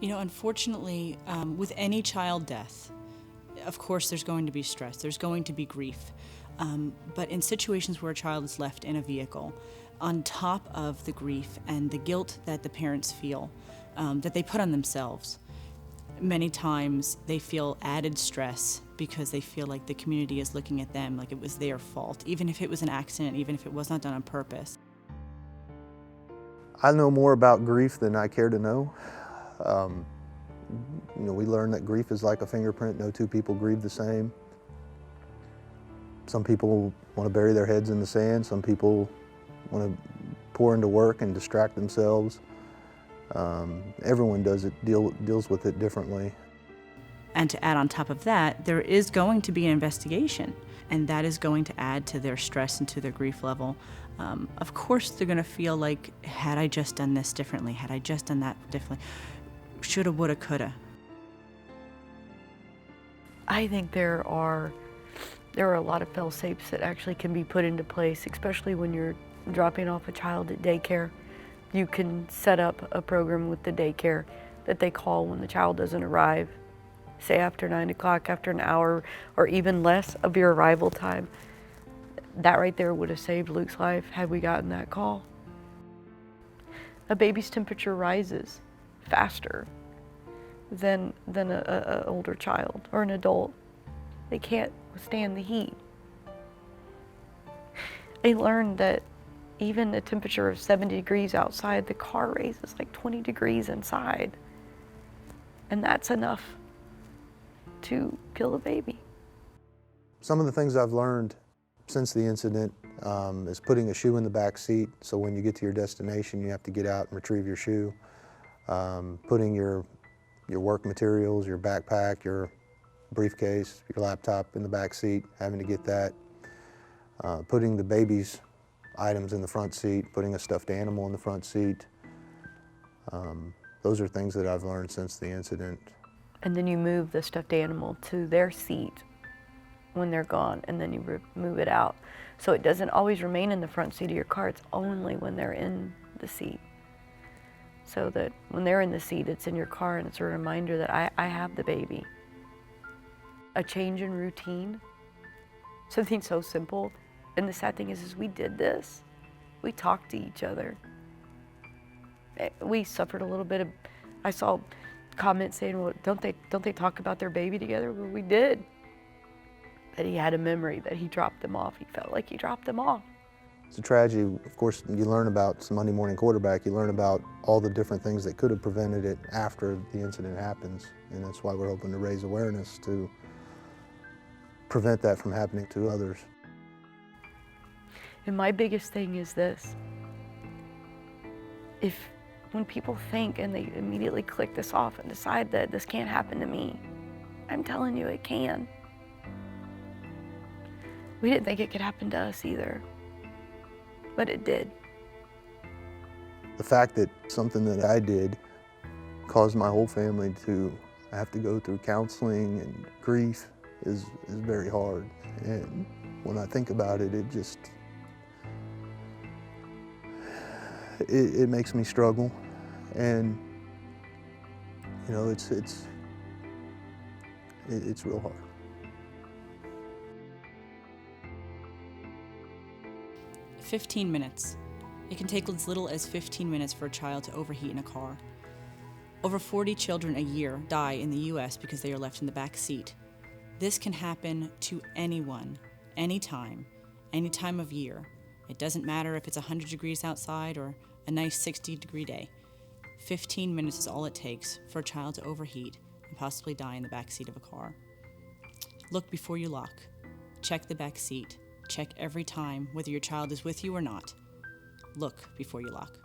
Unfortunately, with any child death, of course there's going to be stress, there's going to be grief. But in situations where a child is left in a vehicle, on top of the grief and the guilt that the parents feel, that they put on themselves, many times they feel added stress because they feel like the community is looking at them like it was their fault, even if it was an accident, even if it was not done on purpose. I know more about grief than I care to know. We learn that grief is like a fingerprint. No two people grieve the same. Some people want to bury their heads in the sand. Some people want to pour into work and distract themselves. Everyone deals with it differently. And to add on top of that, there is going to be an investigation, and that is going to add to their stress and to their grief level. Of course, they're going to feel like, had I just done this differently, had I just done that differently, shoulda, woulda, coulda. I think there are a lot of fail-safes that actually can be put into place, especially when you're dropping off a child at daycare. You can set up a program with the daycare that they call when the child doesn't arrive, say after 9 o'clock, after an hour, or even less of your arrival time. That right there would have saved Luke's life had we gotten that call. A baby's temperature rises faster than an older child or an adult. They can't withstand the heat. I learned that even a temperature of 70 degrees outside, the car raises like 20 degrees inside. And that's enough to kill a baby. Some of the things I've learned since the incident is putting a shoe in the back seat, so when you get to your destination you have to get out and retrieve your shoe. Putting your work materials, your backpack, your briefcase, your laptop in the back seat, having to get that. Putting the baby's items in the front seat, putting a stuffed animal in the front seat. Those are things that I've learned since the incident. And then you move the stuffed animal to their seat when they're gone, and then you move it out. So it doesn't always remain in the front seat of your car, it's only when they're in the seat. So that when they're in the seat, it's in your car and it's a reminder that I have the baby. A change in routine, something so simple. And the sad thing is we did this. We talked to each other. We suffered a little bit of, I saw comments saying, well, don't they talk about their baby together? Well, we did. But he had a memory that he dropped them off. He felt like he dropped them off. It's a tragedy. Of course, you learn about some Monday morning quarterback. You learn about all the different things that could have prevented it after the incident happens. And that's why we're hoping to raise awareness to prevent that from happening to others. And my biggest thing is this. When people think and they immediately click this off and decide that this can't happen to me, I'm telling you it can. We didn't think it could happen to us either, but it did. The fact that something that I did caused my whole family to have to go through counseling and grief is very hard. And when I think about it, it makes me struggle. And it's real hard. 15 minutes. It can take as little as 15 minutes for a child to overheat in a car. Over 40 children a year die in the U.S. because they are left in the back seat. This can happen to anyone, anytime, any time of year. It doesn't matter if it's 100 degrees outside or a nice 60-degree day. 15 minutes is all it takes for a child to overheat and possibly die in the back seat of a car. Look before you lock. Check the back seat. Check every time whether your child is with you or not. Look before you lock.